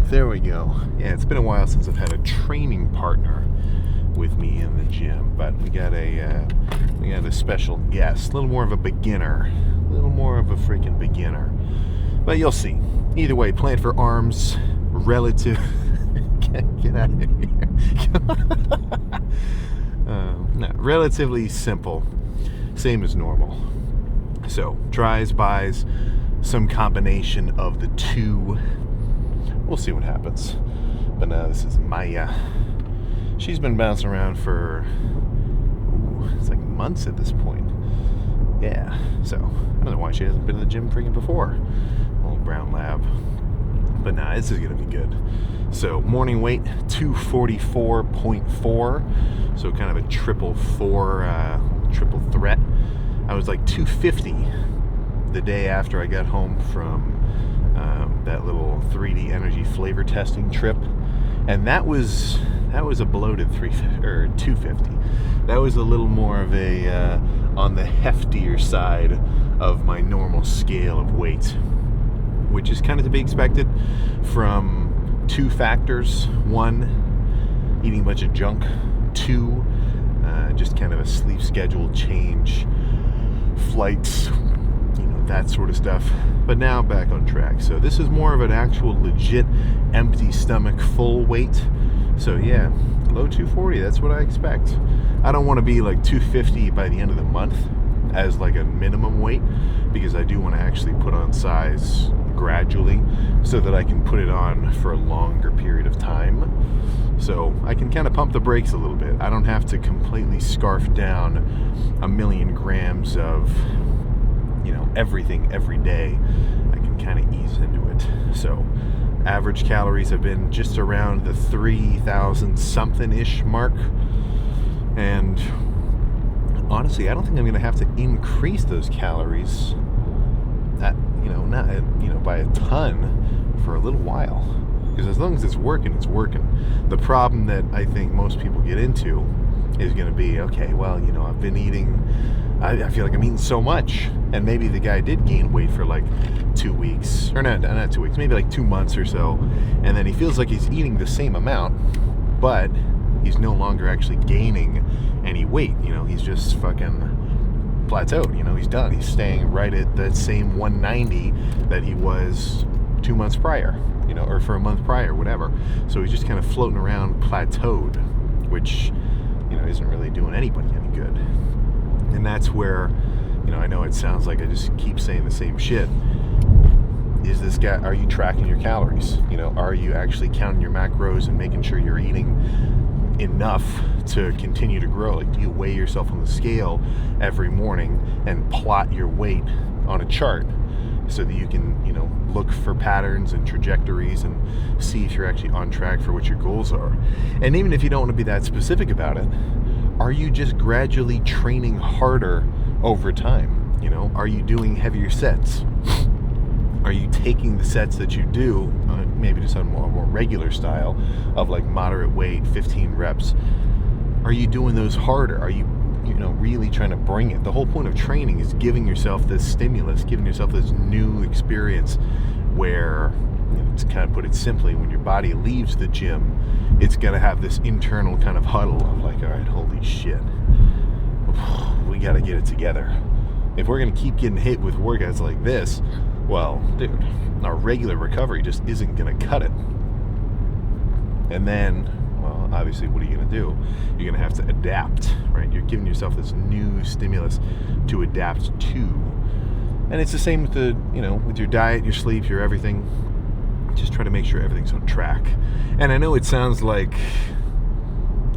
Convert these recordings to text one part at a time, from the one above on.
There we go. Yeah, it's been a while since I've had a training partner with me in the gym, but we got a special guest, a little more of a beginner, a little more of a freaking beginner. But you'll see. Either way, plan for arms relative. Get out of here. No, relatively simple, same as normal. So tries, buys, some combination of the two. We'll see what happens. But now this is Maya. She's been bouncing around for, it's like months at this point. Yeah, so I don't know why she hasn't been to the gym freaking before. Old brown lab. But nah, this is going to be good. So morning weight, 244.4. So kind of a triple threat. I was like 250 the day after I got home from that little 3D energy flavor testing trip, and that was a bloated 250. That was a little more of a on the heftier side of my normal scale of weight, which is kind of to be expected from two factors. One, eating a bunch of junk. Two, just kind of a sleep schedule change, flights, that sort of stuff. But now back on track. So this is more of an actual legit empty stomach full weight. So yeah, low 240, that's what I expect. I don't want to be like 250 by the end of the month as like a minimum weight, because I do want to actually put on size gradually so that I can put it on for a longer period of time. So I can kind of pump the brakes a little bit. I don't have to completely scarf down 1,000,000 grams of everything every day. I can kind of ease into it. So average calories have been just around the 3,000 something ish mark, and honestly I don't think I'm going to have to increase those calories by a ton for a little while, because as long as it's working, it's working. The problem that I think most people get into is going to be, okay, well, I've been eating, I feel like I'm eating so much, and maybe the guy did gain weight for like 2 weeks, or not 2 weeks, maybe like 2 months or so, and then he feels like he's eating the same amount, but he's no longer actually gaining any weight. He's just fucking plateaued. He's done. He's staying right at that same 190 that he was 2 months prior, or for a month prior, whatever. So he's just kind of floating around plateaued, which isn't really doing anybody any good. And that's where, I know it sounds like I just keep saying the same shit. Is this guy, are you tracking your calories? Are you actually counting your macros and making sure you're eating enough to continue to grow? Like, do you weigh yourself on the scale every morning and plot your weight on a chart so that you can, look for patterns and trajectories and see if you're actually on track for what your goals are? And even if you don't want to be that specific about it, are you just gradually training harder over time? Are you doing heavier sets? Are you taking the sets that you do, maybe just on a more regular style of like moderate weight, 15 reps? Are you doing those harder? Are you, really trying to bring it? The whole point of training is giving yourself this stimulus, giving yourself this new experience where, to kind of put it simply, when your body leaves the gym, it's going to have this internal kind of huddle of like, all right, holy shit, we got to get it together. If we're going to keep getting hit with workouts like this, well, dude, our regular recovery just isn't going to cut it. And then, well, obviously, what are you going to do? You're going to have to adapt, right? You're giving yourself this new stimulus to adapt to. And it's the same with with your diet, your sleep, your everything. Just try to make sure everything's on track. And I know it sounds like,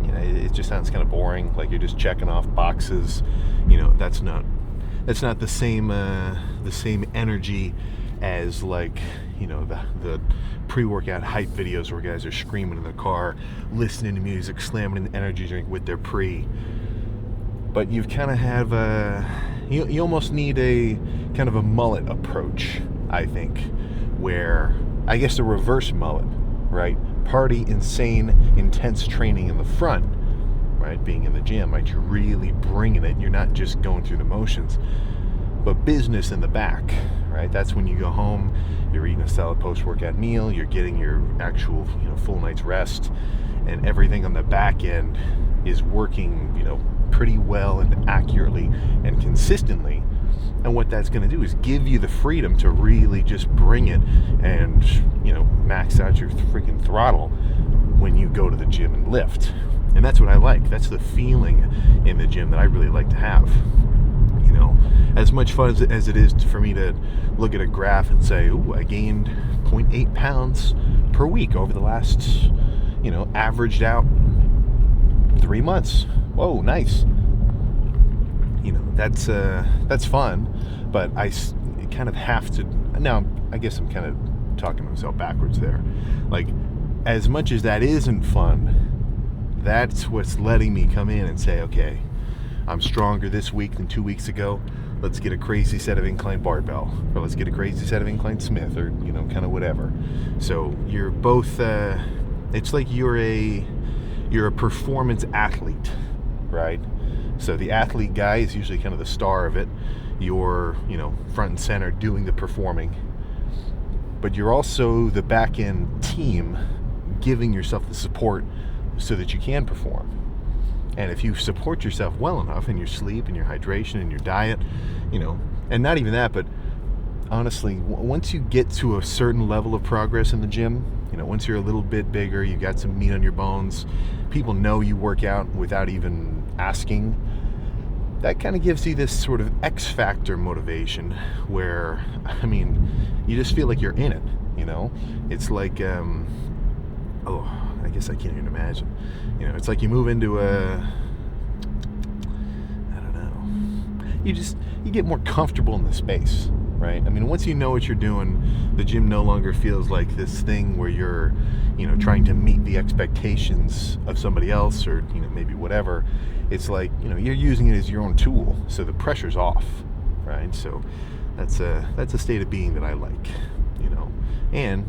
it just sounds kind of boring, like you're just checking off boxes. That's not the same energy as like the pre-workout hype videos where guys are screaming in the car, listening to music, slamming an energy drink with their pre. But you kind of have you almost need a kind of a mullet approach, I think, where I guess a reverse mullet, right? Party, insane, intense training in the front, right? Being in the gym, right? You're really bringing it. You're not just going through the motions, but business in the back, right? That's when you go home, you're eating a solid post-workout meal, you're getting your actual, full night's rest, and everything on the back end is working, pretty well and accurately and consistently. And what that's going to do is give you the freedom to really just bring it and, max out your freaking throttle when you go to the gym and lift. And that's what I like. That's the feeling in the gym that I really like to have. As much fun as it is for me to look at a graph and say, ooh, I gained 0.8 pounds per week over the last, averaged out 3 months. Whoa, nice. That's fun, but I kind of have to. Now, I guess I'm kind of talking to myself backwards there. Like, as much as that isn't fun, that's what's letting me come in and say, okay, I'm stronger this week than 2 weeks ago. Let's get a crazy set of incline barbell, or let's get a crazy set of incline Smith, or kind of whatever. So you're both. It's like you're a performance athlete, right? So the athlete guy is usually kind of the star of it. You're, front and center doing the performing. But you're also the back end team giving yourself the support so that you can perform. And if you support yourself well enough in your sleep and your hydration and your diet, and not even that, but honestly, once you get to a certain level of progress in the gym, once you're a little bit bigger, you got some meat on your bones, people know you work out without even asking. That kind of gives you this sort of X factor motivation where, you just feel like you're in it, It's like, I guess I can't even imagine. It's like you move into you get more comfortable in the space, right? Once you know what you're doing, the gym no longer feels like this thing where you're, trying to meet the expectations of somebody else or, maybe whatever. It's like, you're using it as your own tool, so the pressure's off, right? So that's a state of being that I like, and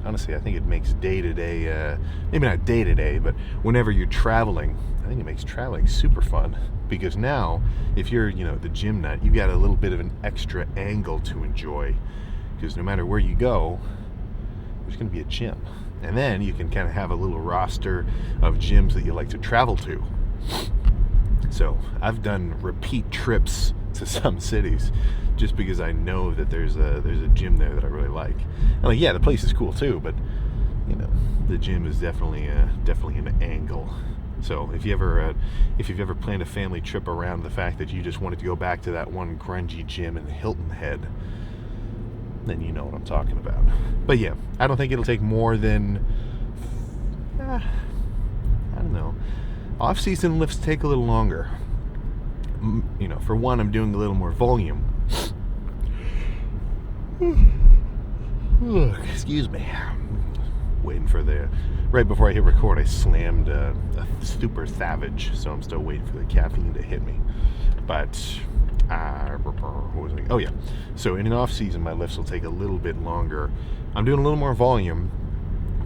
honestly, I think it makes day-to-day, maybe not day-to-day, but whenever you're traveling, I think it makes traveling super fun. Because now, if you're, the gym nut, you've got a little bit of an extra angle to enjoy. Because no matter where you go, there's going to be a gym. And then you can kind of have a little roster of gyms that you like to travel to. So I've done repeat trips to some cities just because I know that there's a gym there that I really like. And the place is cool too, but the gym is definitely an angle. So if you've ever planned a family trip around the fact that you just wanted to go back to that one grungy gym in Hilton Head, then you know what I'm talking about. But yeah, I don't think it'll take more than I don't know. Off-season lifts take a little longer. For one, I'm doing a little more volume. Excuse me. Waiting for right before I hit record, I slammed a super savage, so I'm still waiting for the caffeine to hit me. But what was I? Oh yeah. So in an off season, my lifts will take a little bit longer. I'm doing a little more volume,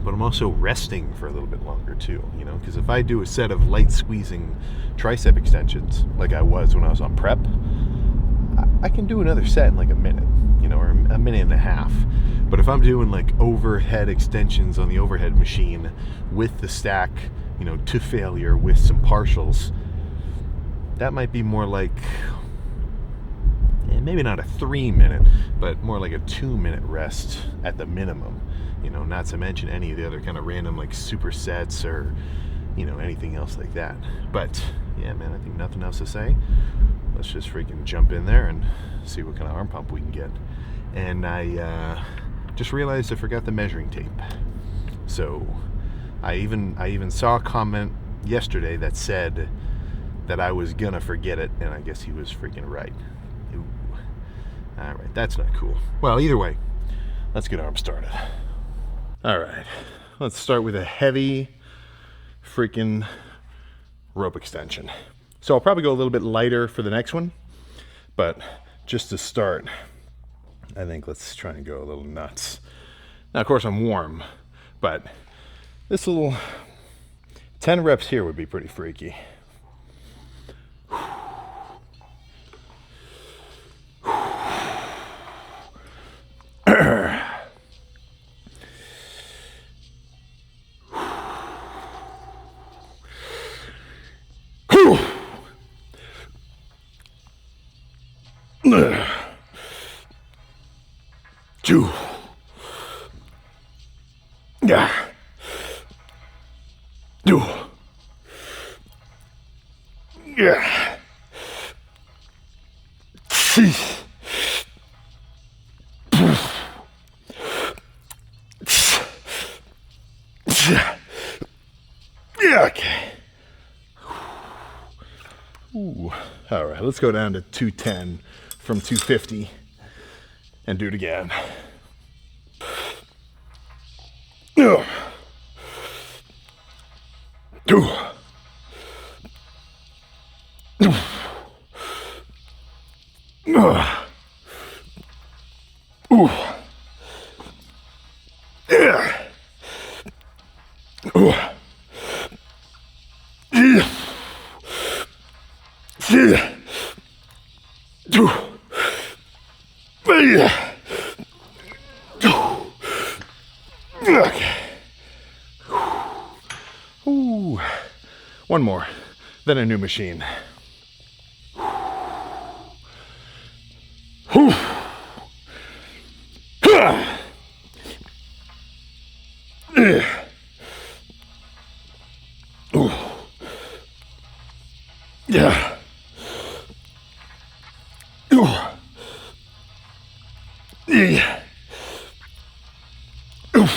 but I'm also resting for a little bit longer too. Because if I do a set of light squeezing tricep extensions like I was when I was on prep, I can do another set in like a minute, or a minute and a half. But if I'm doing like overhead extensions on the overhead machine with the stack, to failure with some partials, that might be more like, maybe not a 3-minute, but more like a 2-minute rest at the minimum. Not to mention any of the other kind of random like supersets or, anything else like that. But yeah, man, I think nothing else to say. Let's just freaking jump in there and see what kind of arm pump we can get. And I just realized I forgot the measuring tape. So I even saw a comment yesterday that said that I was gonna forget it, and I guess he was freaking right. Ooh. All right, that's not cool. Well, either way, let's get arms started. All right, let's start with a heavy freaking rope extension. So I'll probably go a little bit lighter for the next one, but just to start, I think let's try and go a little nuts. Now, of course, I'm warm, but this little 10 reps here would be pretty freaky. Two. Yeah. Two. Yeah. Yeah, okay. Ooh. All right, let's go down to 210 from 250 and do it again. Two. Ooh. Yeah. Ooh. Yeah. Yeah. Two. Yeah. Okay. Ooh. One more, then a new machine. Ooh. Yeah. Ooh. Yeah. Ooh. Yeah. Ooh.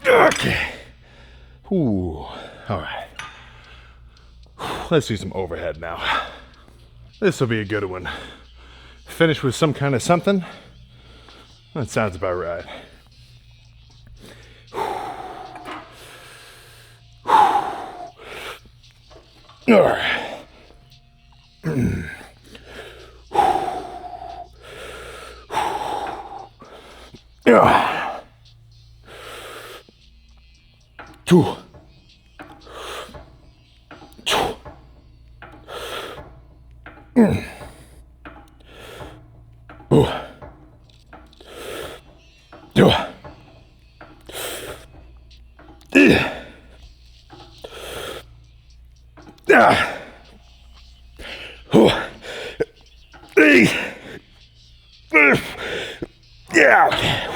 Okay. Ooh. All right. Let's do some overhead now. This will be a good one. Finish with some kind of something. That sounds about right. All right. Yeah. Two. Two. Ooh. Two. Yeah. Yeah. Ooh. Hey. Yeah.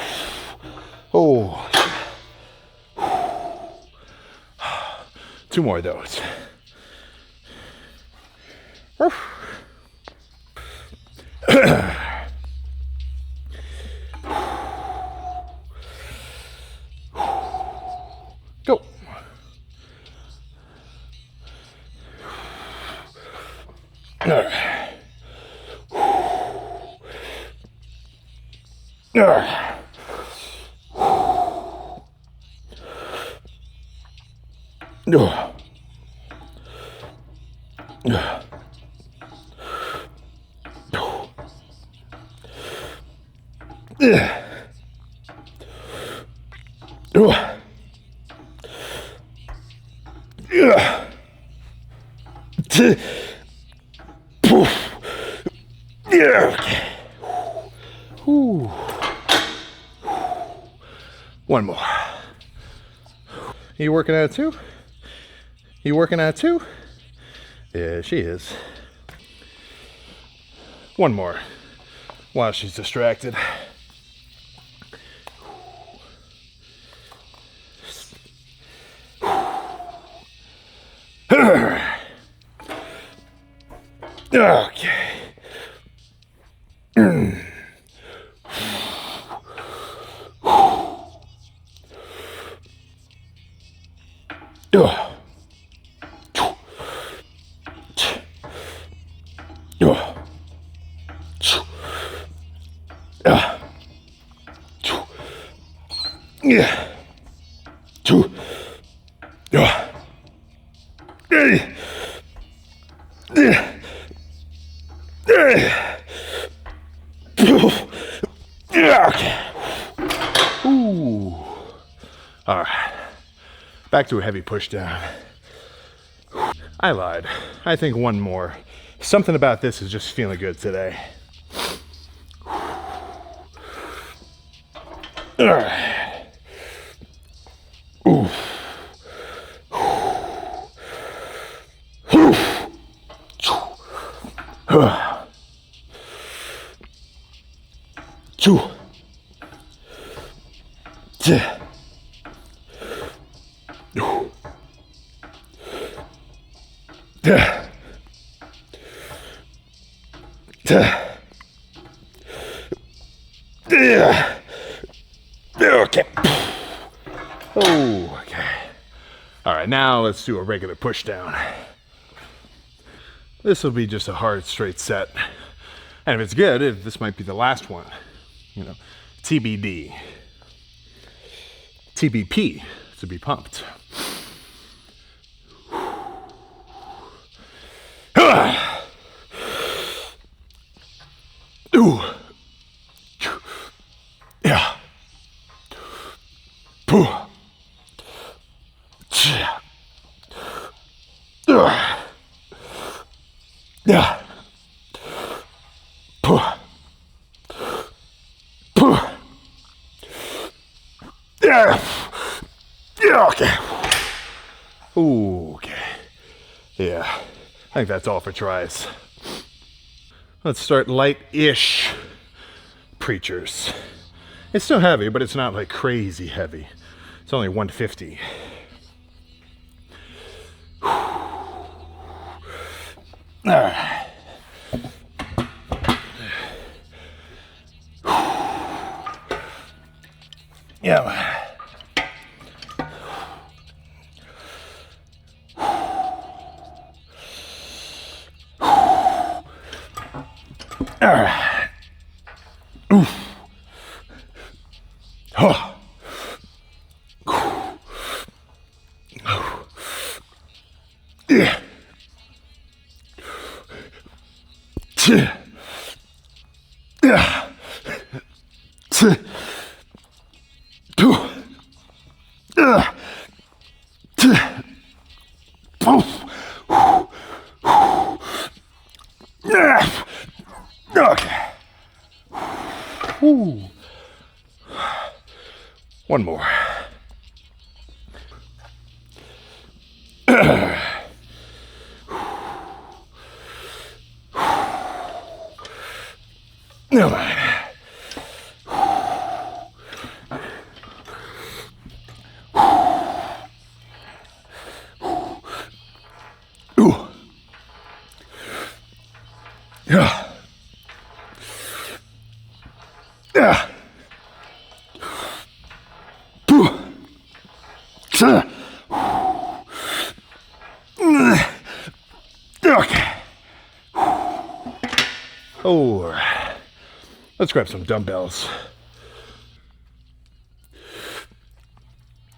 Oh. Two more of those. Go. All right. All right. No. No. No. Yeah. No. Yeah. Poof. Yeah. Ooh. One more. You working out too? You working out too? Yeah, she is. One more while she's distracted. Okay. Yeah. Two. Yeah. Hey. Yeah. Yeah. Okay. Ooh. All right. Back to a heavy push down. I lied. I think one more. Something about this is just feeling good today. All right. Ooh. two, two, okay. Oh, okay. All right, now let's do a regular push down. This will be just a hard, straight set. And if it's good, this might be the last one. You know, TBD. TBP, to be pumped. Ooh. Yeah. Pooh. Yeah. Pooh. Pooh. Yeah. Yeah, okay. Ooh, okay. Yeah. I think that's all for tries. Let's start light-ish preachers. It's still heavy, but it's not like crazy heavy. It's only 150. All right. Yeah. All right. Oof. Oh. Yeah. Yeah. Okay. Woo. One more. No mind. Ooh. Yeah. Yeah. Okay. Oh, let's grab some dumbbells.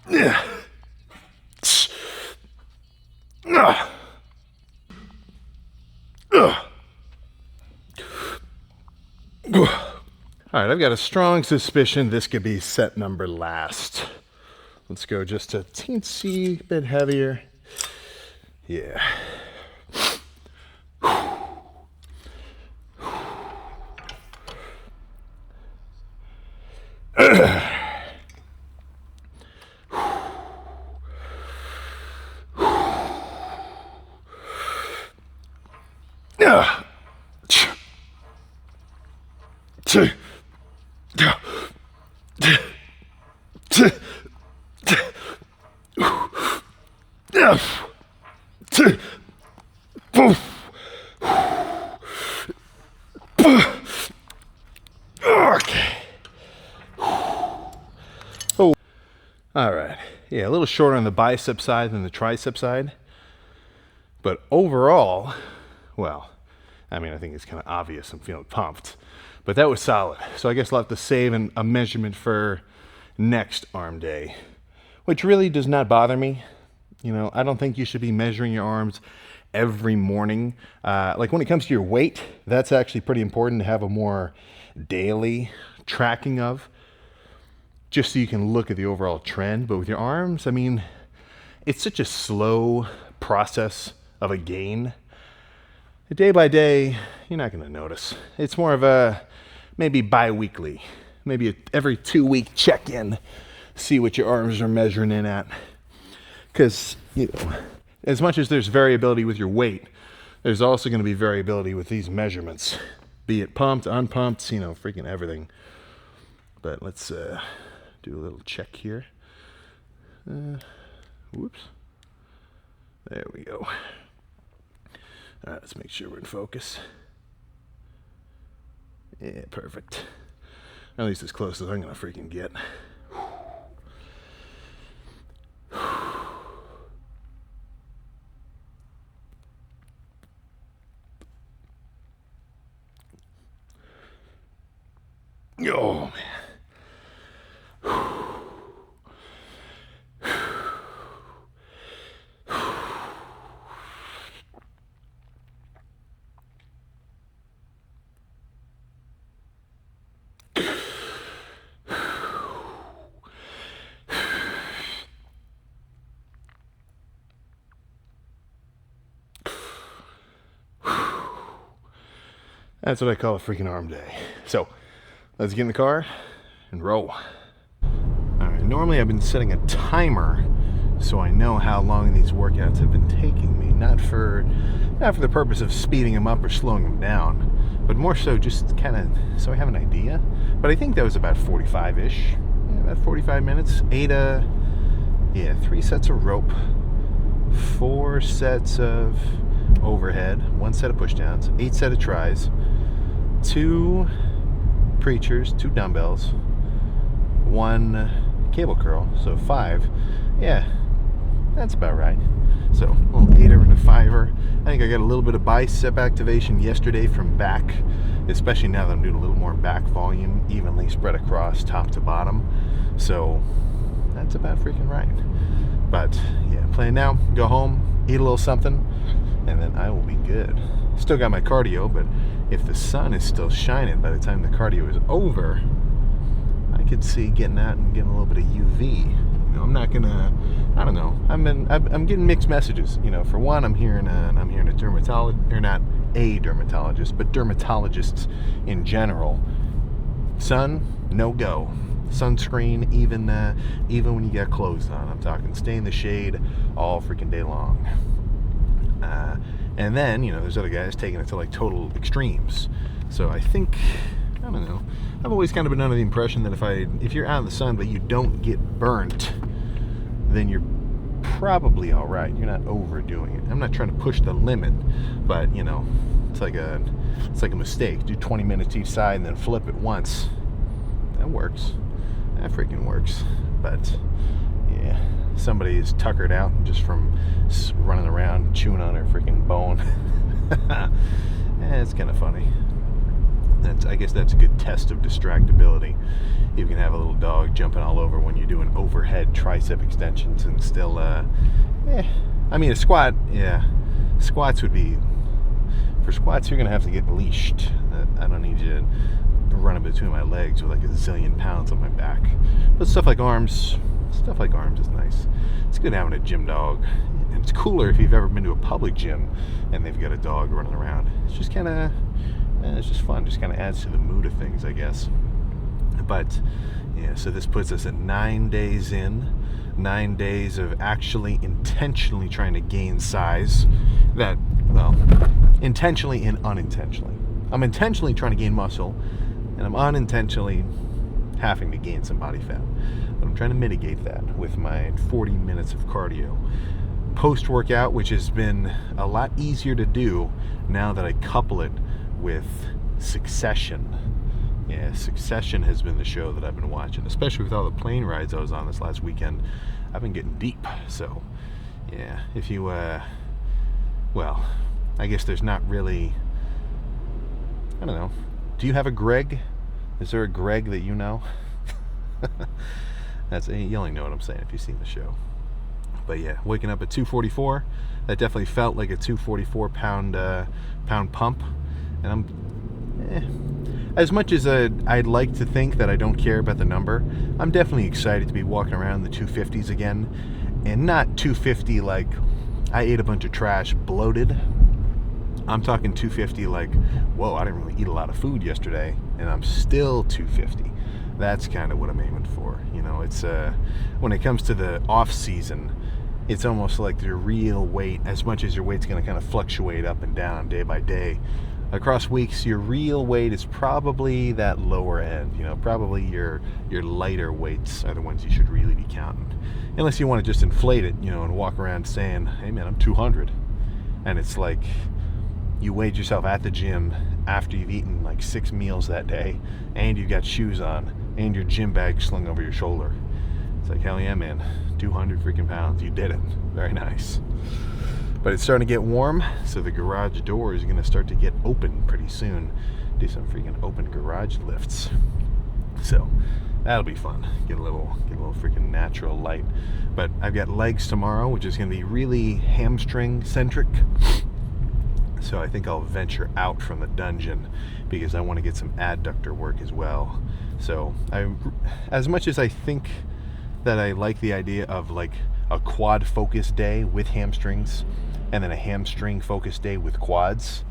Yeah. All right, I've got a strong suspicion this could be set number last. Let's go just a teensy bit heavier. Yeah. Okay. Oh. All right. Yeah, a little shorter on the bicep side than the tricep side. But overall, well, I mean, I think it's kind of obvious I'm feeling pumped. But that was solid. So I guess I'll have to save a measurement for next arm day, which really does not bother me. You know, I don't think you should be measuring your arms every morning. Like when it comes to your weight, that's actually pretty important to have a more daily tracking of, just so you can look at the overall trend. But with your arms, I mean, it's such a slow process of a gain. Day by day, you're not going to notice. It's more of a maybe bi-weekly, maybe every 2-week check-in, see what your arms are measuring in at. Because, you know, as much as there's variability with your weight, there's also going to be variability with these measurements, be it pumped, unpumped, you know, freaking everything. But let's do a little check here. Whoops. There we go. All right, let's make sure we're in focus. Yeah, perfect. At least as close as I'm gonna freaking get. Oh, man. That's what I call a freaking arm day. So, let's get in the car and roll. Alright, normally I've been setting a timer so I know how long these workouts have been taking me. Not for the purpose of speeding them up or slowing them down, but more so just kind of so I have an idea. But I think that was about 45-ish. Yeah, about 45 minutes. 3 sets of rope, 4 sets of overhead, 1 set of pushdowns, 8 set of tries, 2 preachers, 2 dumbbells, 1 cable curl, so 5. Yeah, that's about right. So a little 8er and a 5er. I think I got a little bit of bicep activation yesterday from back, especially now that I'm doing a little more back volume, evenly spread across top to bottom. So that's about freaking right. But yeah, plan now, go home, eat a little something, and then I will be good. Still got my cardio, but if the sun is still shining by the time the cardio is over, I could see getting out and getting a little bit of UV. You know, I'm not gonna, I don't know. I'm getting mixed messages. You know, for one, I'm hearing a dermatologist, or not a dermatologist, but dermatologists in general. Sun, no go. Sunscreen, even when you got clothes on. I'm talking stay in the shade all freaking day long. And then, you know, there's other guys taking it to like total extremes. So I think, I don't know, I've always kind of been under the impression that if you're out in the sun but you don't get burnt, then you're probably all right. You're not overdoing it. I'm not trying to push the limit, but you know, it's like a mistake. Do 20 minutes each side and then flip it once. That works. That freaking works. But yeah, somebody is tuckered out just from running around chewing on her freaking bone. It's kind of funny. I guess that's a good test of distractibility. You can have a little dog jumping all over when you're doing overhead tricep extensions and still, I mean, a squat, yeah. Squats would be, for squats, you're going to have to get leashed. I don't need you running between my legs with like a zillion pounds on my back. But stuff like arms is nice. It's good having a gym dog. And it's cooler if you've ever been to a public gym and they've got a dog running around. It's just kind of, it's just fun. Just kind of adds to the mood of things, I guess. But yeah, so this puts us at 9 days in. 9 days of actually intentionally trying to gain size. That, well, intentionally and unintentionally. I'm intentionally trying to gain muscle, and I'm unintentionally having to gain some body fat. But I'm trying to mitigate that with my 40 minutes of cardio. Post-workout, which has been a lot easier to do now that I couple it with Succession. Yeah, Succession has been the show that I've been watching, especially with all the plane rides I was on this last weekend. I've been getting deep. So, yeah, if you, well, I guess there's not really, I don't know. Do you have a Greg? Is there a Greg that you know? You only know what I'm saying if you've seen the show. But yeah, waking up at 244, that definitely felt like a 244 pound pump. And I'm, as much as I'd like to think that I don't care about the number, I'm definitely excited to be walking around the 250s again. And not 250 like I ate a bunch of trash, bloated. I'm talking 250 like, whoa, I didn't really eat a lot of food yesterday, and I'm still 250. That's kind of what I'm aiming for. You know, it's when it comes to the off season, it's almost like your real weight, as much as your weight's going to kind of fluctuate up and down day by day. Across weeks, your real weight is probably that lower end. You know, probably your lighter weights are the ones you should really be counting. Unless you want to just inflate it, you know, and walk around saying, hey man, I'm 200. And it's like you weighed yourself at the gym after you've eaten like 6 meals that day, and you've got shoes on, and your gym bag slung over your shoulder. It's like, hell yeah, man, 200 freaking pounds. You did it. Very nice. But it's starting to get warm, so the garage door is going to start to get open pretty soon. Do some freaking open garage lifts. So that'll be fun. Get a little freaking natural light. But I've got legs tomorrow, which is going to be really hamstring centric. So I think I'll venture out from the dungeon because I want to get some adductor work as well. So as much as I think that I like the idea of like a quad focus day with hamstrings and then a hamstring focus day with quads,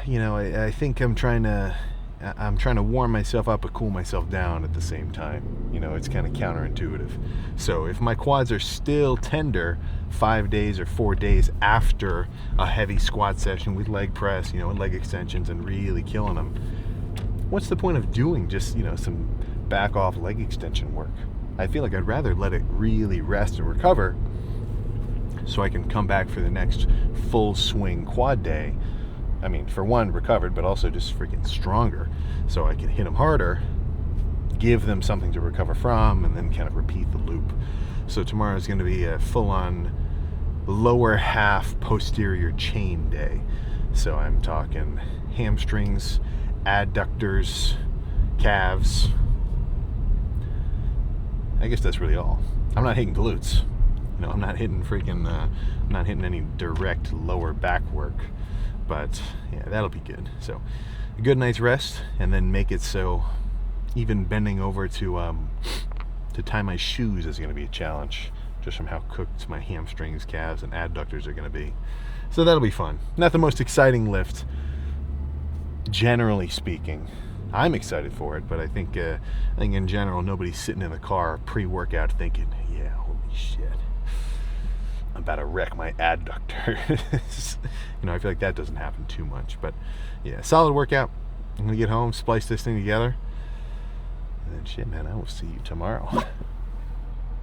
you know, I think I'm trying to warm myself up but cool myself down at the same time. You know, it's kind of counterintuitive. So if my quads are still tender 5 days or 4 days after a heavy squat session with leg press, you know, and leg extensions and really killing them, what's the point of doing just, you know, some back off leg extension work? I feel like I'd rather let it really rest and recover so I can come back for the next full swing quad day. I mean, for one, recovered, but also just freaking stronger, so I can hit them harder, give them something to recover from, and then kind of repeat the loop. So tomorrow is going to be a full-on lower half posterior chain day. So I'm talking hamstrings, adductors, calves. I guess that's really all. I'm not hitting glutes. You know, I'm not hitting any direct lower back work. But yeah, that'll be good. So a good night's rest, and then make it so even bending over to tie my shoes is going to be a challenge, just from how cooked my hamstrings, calves, and adductors are going to be. So that'll be fun. Not the most exciting lift, generally speaking. I'm excited for it, but I think in general, nobody's sitting in the car pre-workout thinking, yeah, holy shit, I'm about to wreck my adductors. You know, I feel like that doesn't happen too much. But yeah, solid workout. I'm going to get home, splice this thing together. And then shit, man, I will see you tomorrow.